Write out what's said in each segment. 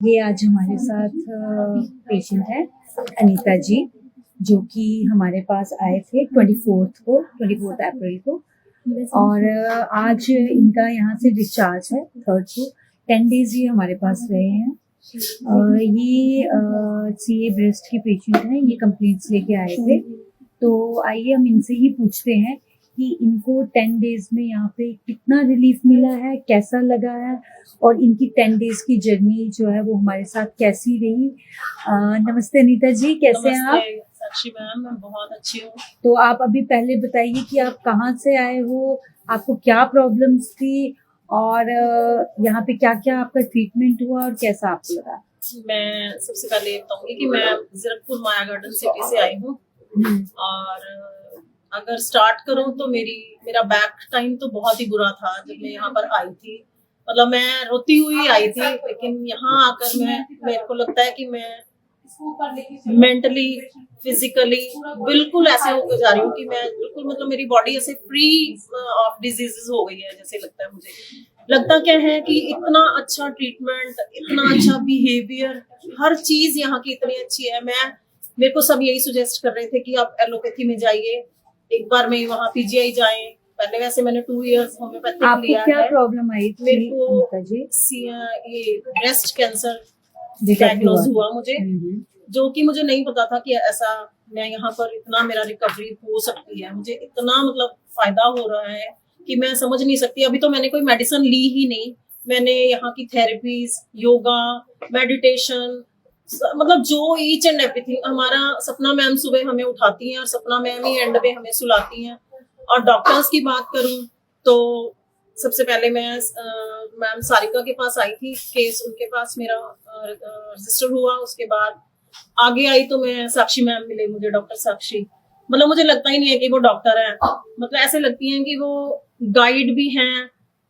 ये आज हमारे साथ पेशेंट है अनीता जी, जो कि हमारे पास आए थे 24 अप्रैल को। और आज इनका यहाँ से डिस्चार्ज है 3rd को। 10 डेज ये हमारे पास रहे हैं। ये सीए ब्रेस्ट के पेशेंट हैं, ये कंप्लेंट्स लेके आए थे। तो आइए हम इनसे ही पूछते हैं कि इनको 10 डेज में यहाँ पे कितना रिलीफ मिला है, कैसा लगा है, और इनकी 10 डेज की जर्नी जो है वो हमारे साथ कैसी रही। नमस्ते अनीता जी, कैसे हैं आप? साक्षी मैम, मैं बहुत अच्छी हूँ। तो आप अभी पहले बताइए कि आप कहाँ से आए हो, आपको क्या प्रॉब्लम्स थी, और यहाँ पे क्या क्या आपका ट्रीटमेंट हुआ और कैसा आपको लगा? मैं सबसे पहले ये बताऊंगी कि मैं जीरकपुर माया गार्डन सिटी से आई हूँ। और अगर स्टार्ट करूँ तो मेरा बैक टाइम तो बहुत ही बुरा था जब मैं यहाँ पर आई थी। मतलब मैं रोती हुई आई थी, लेकिन यहाँ आकर मेरे को लगता है कि मैं मेंटली फिजिकली बिल्कुल ऐसे होकर जा रही हूँ कि मैं बिल्कुल, मतलब मेरी बॉडी ऐसे फ्री ऑफ डिजीजेस हो गई है। जैसे लगता है, मुझे लगता क्या है कि इतना अच्छा ट्रीटमेंट, इतना अच्छा बिहेवियर, हर चीज यहाँ की इतनी अच्छी है। मेरे को सब यही सुजेस्ट कर रहे थे कि आप एलोपैथी में जाइए, एक बार में वहाँ पीजीआई जाएं। पहले वैसे मैंने 2 इयर्स होम्योपैथिक लिया है। क्या प्रॉब्लम आई थी मेरे को जी? ये ब्रेस्ट कैंसर डायग्नोज हुआ मुझे, जो कि मुझे नहीं पता था कि ऐसा मैं यहाँ पर इतना मेरा रिकवरी हो सकती है। मुझे इतना मतलब फायदा हो रहा है कि मैं समझ नहीं सकती। अभी तो मैंने कोई मेडिसिन ली ही नहीं। मैंने यहाँ की थेरेपीज, योगा, मेडिटेशन, मतलब जो ईच एंड एवरीथिंग। हमारा सपना मैम सुबह हमें उठाती हैं और सपना मैम ही एंड में हमें सुलाती हैं। और डॉक्टर्स की बात करूं तो सबसे पहले मैं मैम सारिका के पास आई थी। केस उनके पास मेरा रजिस्टर हुआ। उसके बाद आगे आई तो मैं साक्षी मैम मिले मुझे, डॉक्टर साक्षी। मतलब मुझे लगता ही नहीं है कि वो डॉक्टर है। मतलब ऐसे लगती हैं कि वो गाइड भी हैं,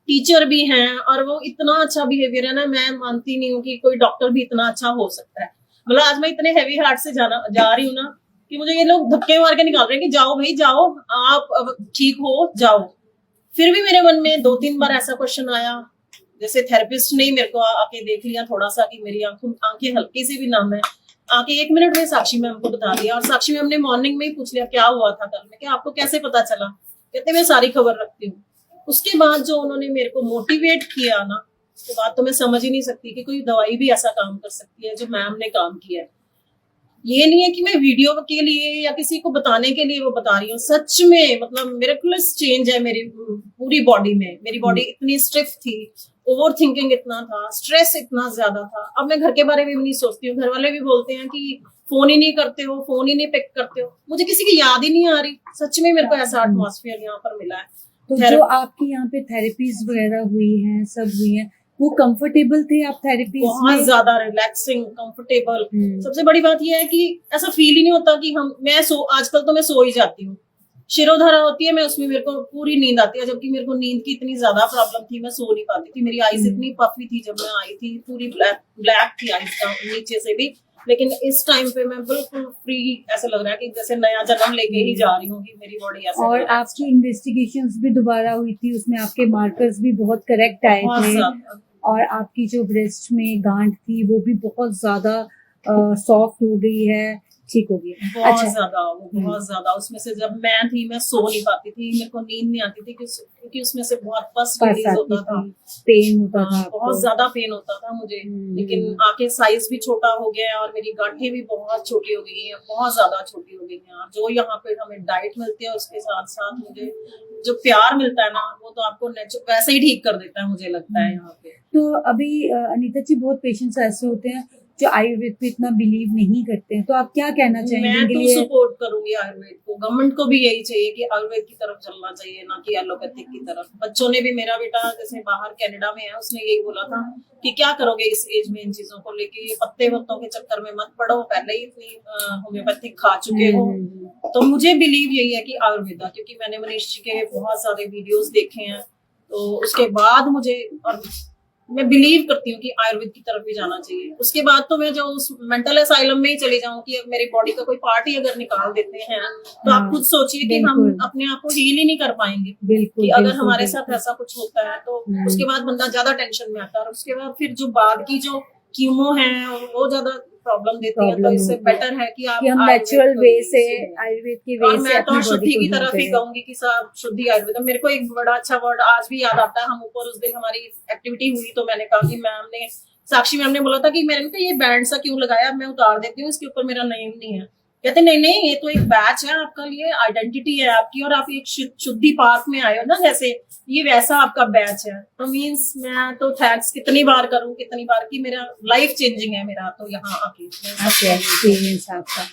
टीचर भी हैं, और वो इतना अच्छा बिहेवियर है ना। मैं मानती नहीं हूँ कि कोई डॉक्टर भी इतना अच्छा हो सकता है। मतलब आज मैं इतने हैवी हार्ट से जा रही हूँ ना कि मुझे ये लोग धक्के मार के निकाल रहे हैं कि जाओ भाई जाओ, आप ठीक हो जाओ। फिर भी मेरे मन में 2-3 बार ऐसा क्वेश्चन आया, जैसे थेरेपिस्ट ने मेरे को आके देख लिया थोड़ा सा कि मेरी आंखें हल्की सी भी नम है, आके 1 मिनट में साक्षी मैम को बता दिया। और साक्षी मैम ने मॉर्निंग में ही पूछ लिया क्या हुआ था कल में, क्या आपको कैसे पता चला? कहते मैं सारी खबर रखती हूँ। उसके बाद जो उन्होंने मेरे को मोटिवेट किया ना, उसके बाद तो मैं समझ ही नहीं सकती कि कोई दवाई भी ऐसा काम कर सकती है जो मैम ने काम किया है। ये नहीं है कि मैं वीडियो के लिए या किसी को बताने के लिए वो बता रही हूँ। सच में मतलब मिरेकुलस चेंज है मेरी पूरी बॉडी में। मेरी बॉडी इतनी स्टिफ थी, ओवर थिंकिंग इतना था, स्ट्रेस इतना ज्यादा था। अब मैं घर के बारे में भी नहीं सोचती हूँ। घर वाले भी बोलते हैं कि फोन ही नहीं करते हो, फोन ही नहीं पिक करते हो। मुझे किसी की याद ही नहीं आ रही। सच में मेरे को ऐसा एटमॉस्फेयर यहाँ पर मिला है। तो जो आपकी यहाँ पे थेरेपीज वगैरह हुई हैं, सब हुई हैं, वो कंफर्टेबल थे आप थेरेपी? बहुत ज्यादा रिलैक्सिंग, कंफर्टेबल। सबसे बड़ी बात यह है कि ऐसा फील ही नहीं होता कि आजकल तो मैं सो ही जाती हूँ। शिरोधारा होती है, मैं उसमें मेरे को पूरी नींद आती है, जबकि मेरे को नींद की इतनी ज्यादा प्रॉब्लम थी, मैं सो नहीं पाती थी। मेरी आईज इतनी पफी थी जब मैं आई थी, पूरी ब्लैक थी आईज का नीचे से भी। लेकिन इस टाइम पे मैं बिल्कुल फ्री, ऐसा लग रहा है कि जैसे नया जन्म लेके ही जा रही हूँ कि मेरी बॉडी ऐसे। और आपकी इन्वेस्टिगेशंस भी दोबारा हुई थी, उसमें आपके मार्कर्स भी बहुत करेक्ट आए थे, और आपकी जो ब्रेस्ट में गांठ थी वो भी बहुत ज्यादा सॉफ्ट हो गई है, ठीक हो गई। बहुत ज्यादा, बहुत ज्यादा। उसमें से जब मैं थी, मैं सो नहीं पाती थी, मेरे को नींद नहीं आती थी क्योंकि उसमें से बहुत पस रिलीज होता था, पेन होता था, बहुत ज्यादा पेन होता था मुझे। लेकिन आके साइज भी छोटा हो गया है और मेरी गांठें भी बहुत छोटी हो गई हैं, बहुत ज्यादा छोटी हो गई हैं। जो यहाँ पे हमें डाइट मिलती है उसके साथ साथ मुझे जो प्यार मिलता है ना, वो तो आपको वैसे ही ठीक कर देता है, मुझे लगता है यहाँ पे। तो अभी अनीता जी, बहुत पेशेंट्स ऐसे होते हैं जो आयुर्वेद पे इतना बिलीव नहीं करते हैं, तो आप क्या कहना चाहेंगे? मैं तो सपोर्ट करूंगी आयुर्वेद को। गवर्नमेंट को भी यही चाहिए कि आयुर्वेद की तरफ चलना चाहिए, ना कि एलोपैथिक की तरफ। बच्चों ने भी, मेरा बेटा जैसे बाहर कनाडा में है, उसने यही बोला था कि क्या करोगे इस एज में इन चीजों को लेके, ये पत्ते वत्तों के चक्कर में मत पड़ो, पहले ही इतनी होम्योपैथिक खा चुके हो। तो मुझे बिलीव यही है कि आयुर्वेदा, क्योंकि मैंने मनीष जी के बहुत सारे वीडियोज देखे हैं, तो उसके बाद मुझे, और मैं बिलीव करती हूँ कि आयुर्वेद की तरफ भी जाना चाहिए। उसके बाद तो मैं जो उस मेंटल असाइलम में ही चली जाऊँ कि मेरी बॉडी का कोई पार्ट ही अगर निकाल देते हैं तो आप खुद सोचिए कि हम अपने आप को हील ही नहीं कर पाएंगे। कि अगर हमारे साथ ऐसा कुछ होता है तो उसके बाद बंदा ज्यादा टेंशन में आता है। और उसके बाद फिर जो बाद की जो कीमो है और वो ज्यादा प्रॉब्लम देती है, तो इससे बेटर है कि आप हम नेचुरल वे से आयुर्वेद के वे और से मैं तो अपनी शुद्धि बॉडी को की heal तरफ ही करें। कहूंगी कि साहब शुद्धि आयुर्वेद। मेरे को एक बड़ा अच्छा वर्ड आज भी याद आता है, हम ऊपर उस दिन हमारी एक्टिविटी हुई तो मैंने कहा कि मैम ने, साक्षी मैम ने बोला था कि मैंने कहा ये बैंड सा क्यों लगाया, मैं उतार देती हूँ, इसके ऊपर मेरा नेम नहीं है। कहते नहीं नहीं, ये तो एक बैच है आपका, लिए आइडेंटिटी है आपकी, और आप एक शुद्धि पार्क में आए हो ना, जैसे ये वैसा आपका बैच है। तो मीन्स मैं तो थैंक्स कितनी बार करूं, कितनी बार की मेरा लाइफ चेंजिंग है मेरा तो यहाँ आके एक्सपीरियंस आपका।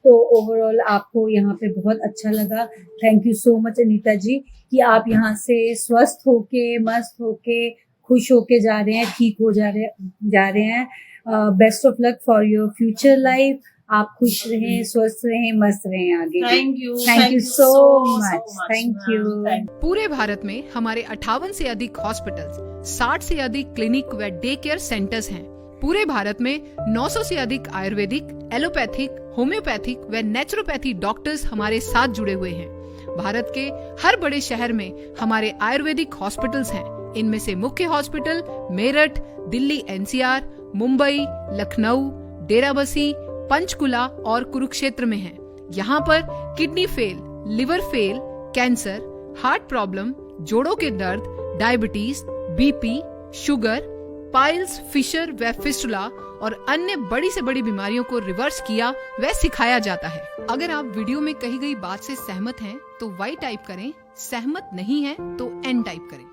तो ओवरऑल आपको यहाँ पे बहुत अच्छा लगा। Thank you so much Anita ji कि आप यहाँ से स्वस्थ होके, मस्त होके, खुश होके जा रहे हैं, ठीक हो जा रहे हैं। Best of luck for your future life. आप खुश रहें, स्वस्थ रहें, मस्त रहें आगे। Thank you so much. Thank you. पूरे भारत में हमारे 58 से अधिक हॉस्पिटल्स, 60 से अधिक क्लिनिक व डे केयर सेंटर्स हैं। पूरे भारत में 900 से अधिक आयुर्वेदिक, एलोपैथिक, होम्योपैथिक व नेचुरोपैथी डॉक्टर्स हमारे साथ जुड़े हुए हैं। भारत के हर बड़े शहर में हमारे आयुर्वेदिक हॉस्पिटल्स हैं। इनमें से मुख्य हॉस्पिटल मेरठ, दिल्ली NCR, मुंबई, लखनऊ, डेराबसी, पंचकुला और कुरुक्षेत्र में हैं। यहाँ पर kidney fail, liver fail, cancer, heart problem, जोड़ों के दर्द, diabetes, BP, sugar, piles, fissure व फिस्टुला और अन्य बड़ी से बड़ी बीमारियों को रिवर्स किया व सिखाया जाता है। अगर आप वीडियो में कही गई बात से सहमत हैं तो Y टाइप करें, सहमत नहीं हैं तो N टाइप करें।